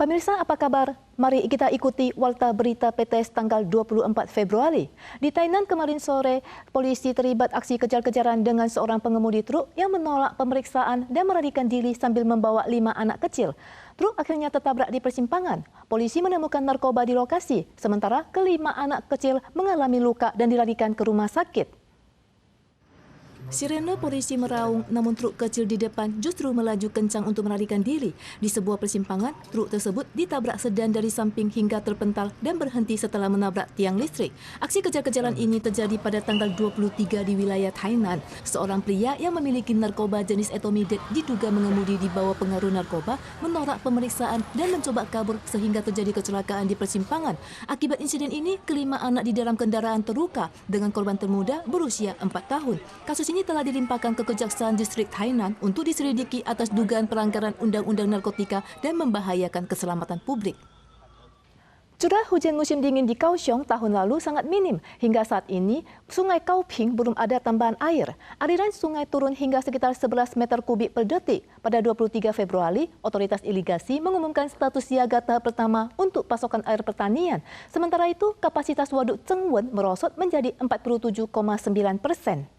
Pemirsa, apa kabar? Mari kita ikuti Warta Berita PTS tanggal 24 Februari. Di Tainan kemarin sore, polisi terlibat aksi kejar-kejaran dengan seorang pengemudi truk yang menolak pemeriksaan dan melarikan diri sambil membawa 5 anak kecil. Truk akhirnya tertabrak di persimpangan. Polisi menemukan narkoba di lokasi, sementara kelima anak kecil mengalami luka dan dilarikan ke rumah sakit. Sirene polisi meraung, namun truk kecil di depan justru melaju kencang untuk melarikan diri. Di sebuah persimpangan, truk tersebut ditabrak sedan dari samping hingga terpental dan berhenti setelah menabrak tiang listrik. Aksi kejar-kejaran ini terjadi pada tanggal 23 di wilayah Tainan. Seorang pria yang memiliki narkoba jenis etomidate diduga mengemudi di bawah pengaruh narkoba, menolak pemeriksaan dan mencoba kabur sehingga terjadi kecelakaan di persimpangan. Akibat insiden ini, kelima anak di dalam kendaraan terluka dengan korban termuda berusia 4 tahun. Kasus ini telah dilimpahkan ke Kejaksaan Distrik Tainan untuk diselidiki atas dugaan pelanggaran undang-undang narkotika dan membahayakan keselamatan publik. Curah hujan musim dingin di Kaohsiung tahun lalu sangat minim. Hingga saat ini, Sungai Kaoping belum ada tambahan air. Aliran sungai turun hingga sekitar 11 meter kubik per detik. Pada 23 Februari, Otoritas Irigasi mengumumkan status siaga tahap pertama untuk pasokan air pertanian. Sementara itu, kapasitas waduk Chengwen merosot menjadi 47,9%.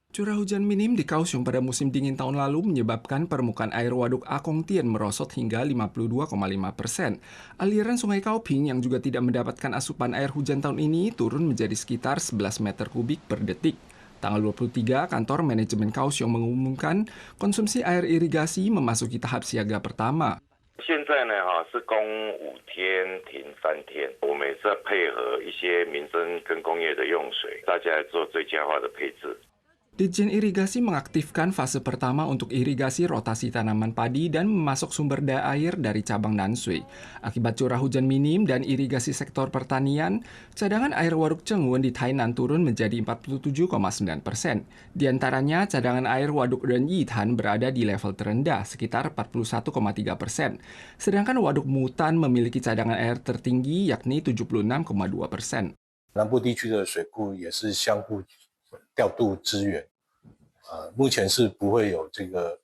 Curah hujan minim di Kaohsiung pada musim dingin tahun lalu menyebabkan permukaan air waduk Akong Tien merosot hingga 52,5%. Aliran sungai Kaoping yang juga tidak mendapatkan asupan air hujan tahun ini turun menjadi sekitar 11 meter kubik per detik. Tanggal 23, kantor manajemen Kaohsiung mengumumkan konsumsi air irigasi memasuki tahap siaga pertama. 现在呢，是供5天停3天，我们也在配合一些民生跟工业的用水，大家做最佳化的配置。 Ditjen Irigasi mengaktifkan fase pertama untuk irigasi rotasi tanaman padi dan memasok sumber daya air dari cabang Nansui. Akibat curah hujan minim dan irigasi sektor pertanian, cadangan air waduk Chengwen di Tainan turun menjadi 47,9%. Di antaranya, cadangan air waduk Renyitan berada di level terendah, sekitar 41,3%. Sedangkan waduk Mutan memiliki cadangan air tertinggi, yakni 76,2%. 南部地区的水库也是相互调度资源，目前是不会有这个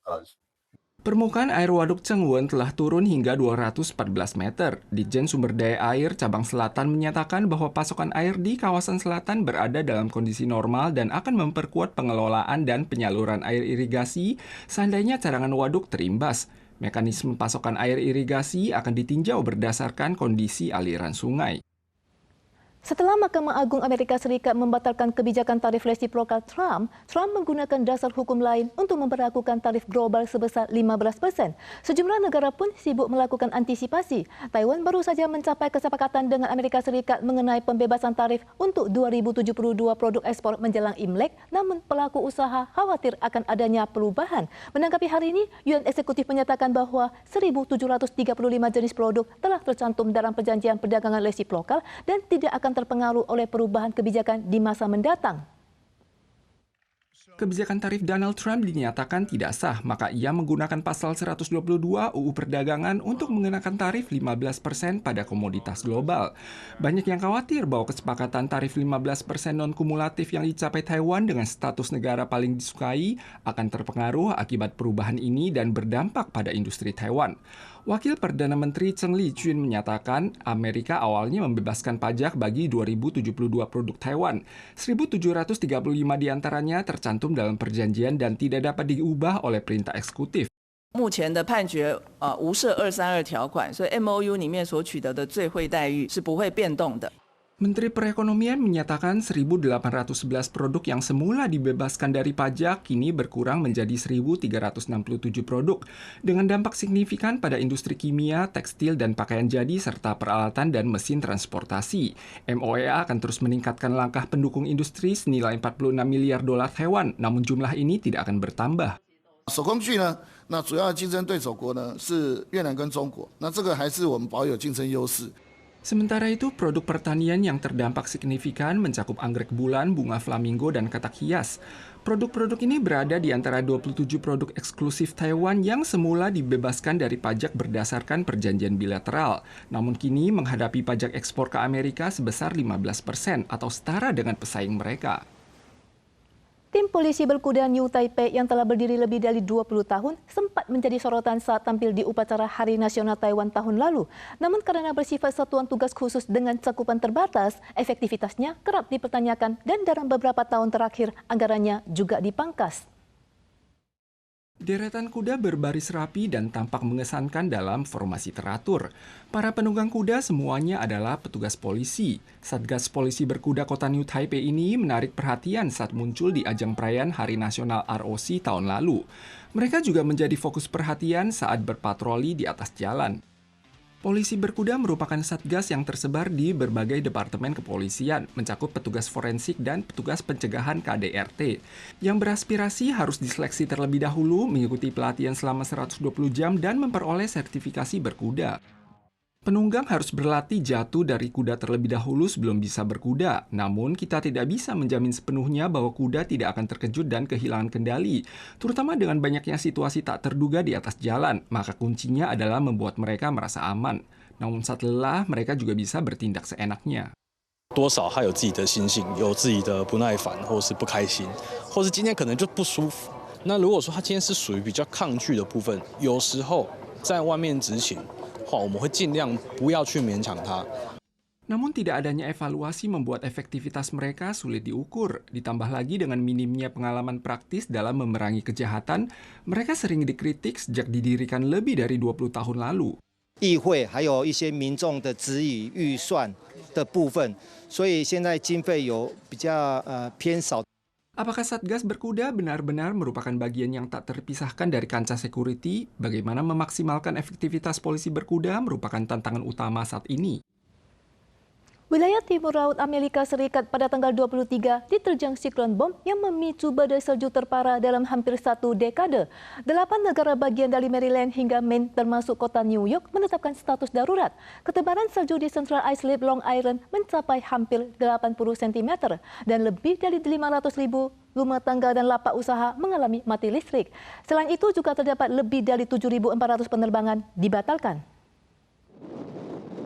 Permukaan air waduk Chengwen telah turun hingga 214 meter. Ditjen Sumber Daya Air Cabang Selatan menyatakan bahwa pasokan air di kawasan selatan berada dalam kondisi normal dan akan memperkuat pengelolaan dan penyaluran air irigasi seandainya cadangan waduk terimbas. Mekanisme pasokan air irigasi akan ditinjau berdasarkan kondisi aliran sungai. Setelah Mahkamah Agung Amerika Serikat membatalkan kebijakan tarif resiprokal Trump menggunakan dasar hukum lain untuk memperlakukan tarif global sebesar 15%. Sejumlah negara pun sibuk melakukan antisipasi. Taiwan baru saja mencapai kesepakatan dengan Amerika Serikat mengenai pembebasan tarif untuk 2072 produk ekspor menjelang Imlek, namun pelaku usaha khawatir akan adanya perubahan. Menanggapi hari ini, Yuan Eksekutif menyatakan bahwa 1.735 jenis produk telah tercantum dalam perjanjian perdagangan resiprokal dan tidak akan terpengaruh oleh perubahan kebijakan di masa mendatang. Kebijakan tarif Donald Trump dinyatakan tidak sah, maka ia menggunakan pasal 122 UU Perdagangan untuk mengenakan tarif 15% pada komoditas global. Banyak yang khawatir bahwa kesepakatan tarif 15% non-kumulatif yang dicapai Taiwan dengan status negara paling disukai akan terpengaruh akibat perubahan ini dan berdampak pada industri Taiwan. Wakil Perdana Menteri Cheng Li-chun menyatakan Amerika awalnya membebaskan pajak bagi 2072 produk Taiwan. 1.735 diantaranya tercantum dalam perjanjian dan tidak dapat diubah oleh perintah eksekutif. 目前的判决无涉232条款，所以 MOU 里面所取得的最惠待遇是不会变动的。 Menteri Perekonomian menyatakan 1.811 produk yang semula dibebaskan dari pajak kini berkurang menjadi 1.367 produk dengan dampak signifikan pada industri kimia, tekstil, dan pakaian jadi serta peralatan dan mesin transportasi. MOEA akan terus meningkatkan langkah pendukung industri senilai 46 miliar dolar Taiwan, namun jumlah ini tidak akan bertambah. 手工具呢，那主要的竞争对手国呢是越南跟中国，那这个还是我们保有竞争优势。 Sementara itu, produk pertanian yang terdampak signifikan mencakup anggrek bulan, bunga flamingo, dan katak hias. Produk-produk ini berada di antara 27 produk eksklusif Taiwan yang semula dibebaskan dari pajak berdasarkan perjanjian bilateral. Namun kini menghadapi pajak ekspor ke Amerika sebesar 15% atau setara dengan pesaing mereka. Tim polisi berkuda New Taipei yang telah berdiri lebih dari 20 tahun sempat menjadi sorotan saat tampil di upacara Hari Nasional Taiwan tahun lalu. Namun karena bersifat satuan tugas khusus dengan cakupan terbatas, efektivitasnya kerap dipertanyakan dan dalam beberapa tahun terakhir anggarannya juga dipangkas. Deretan kuda berbaris rapi dan tampak mengesankan dalam formasi teratur. Para penunggang kuda semuanya adalah petugas polisi. Satgas Polisi Berkuda Kota New Taipei ini menarik perhatian saat muncul di ajang perayaan Hari Nasional ROC tahun lalu. Mereka juga menjadi fokus perhatian saat berpatroli di atas jalan. Polisi berkuda merupakan satgas yang tersebar di berbagai departemen kepolisian, mencakup petugas forensik dan petugas pencegahan KDRT, yang beraspirasi harus diseleksi terlebih dahulu, mengikuti pelatihan selama 120 jam dan memperoleh sertifikasi berkuda. Penunggang harus berlatih jatuh dari kuda terlebih dahulu sebelum bisa berkuda. Namun, kita tidak bisa menjamin sepenuhnya bahwa kuda tidak akan terkejut dan kehilangan kendali, terutama dengan banyaknya situasi tak terduga di atas jalan. Maka kuncinya adalah membuat mereka merasa aman. Namun saat lelah, mereka juga bisa bertindak seenaknya. 多少他有自己的心性，有自己的不耐烦，或是不开心，或是今天可能就不舒服。那如果说他今天是属于比较抗拒的部分，有时候在外面执勤。我们会尽量不要去勉强他。 Namun tidak adanya evaluasi membuat efektivitas mereka sulit diukur. Ditambah lagi dengan minimnya pengalaman praktis dalam memerangi kejahatan, mereka sering dikritik sejak didirikan lebih dari 20 tahun lalu. 议会还有一些民众的质疑预算的部分，所以现在经费有比较偏少。 Apakah Satgas Berkuda benar-benar merupakan bagian yang tak terpisahkan dari kancah security? Bagaimana memaksimalkan efektivitas polisi berkuda merupakan tantangan utama saat ini. Wilayah timur laut Amerika Serikat pada tanggal 23 diterjang siklon bom yang memicu badai salju terparah dalam hampir 1 dekade. 8 negara bagian dari Maryland hingga Maine termasuk kota New York menetapkan status darurat. Ketebalan salju di Central Islip Long Island mencapai hampir 80 cm dan lebih dari 500.000 rumah tangga dan lapak usaha mengalami mati listrik. Selain itu juga terdapat lebih dari 7.400 penerbangan dibatalkan.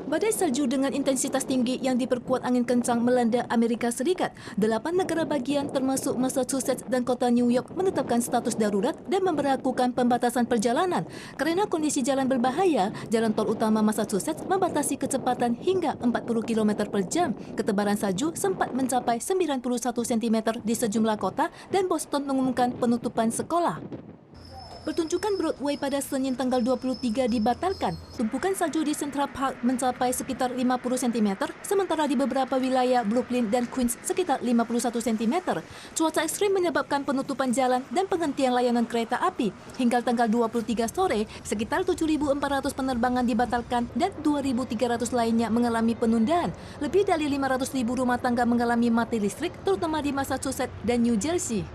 Badai salju dengan intensitas tinggi yang diperkuat angin kencang melanda Amerika Serikat. 8 negara bagian termasuk Massachusetts dan kota New York menetapkan status darurat dan memberlakukan pembatasan perjalanan. Karena kondisi jalan berbahaya, jalan tol utama Massachusetts membatasi kecepatan hingga 40 km per jam. Ketebalan salju sempat mencapai 91 cm di sejumlah kota dan Boston mengumumkan penutupan sekolah. Pertunjukan Broadway pada Senin tanggal 23 dibatalkan. Tumpukan salju di Central Park mencapai sekitar 50 cm, sementara di beberapa wilayah Brooklyn dan Queens sekitar 51 cm. Cuaca ekstrim menyebabkan penutupan jalan dan penghentian layanan kereta api. Hingga tanggal 23 sore, sekitar 7.400 penerbangan dibatalkan dan 2.300 lainnya mengalami penundaan. Lebih dari 500.000 rumah tangga mengalami mati listrik, terutama di Massachusetts dan New Jersey.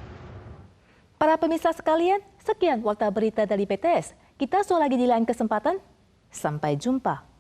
Para pemirsa sekalian, sekian Warta Berita dari PTS. Kita jumpa lagi di lain kesempatan. Sampai jumpa.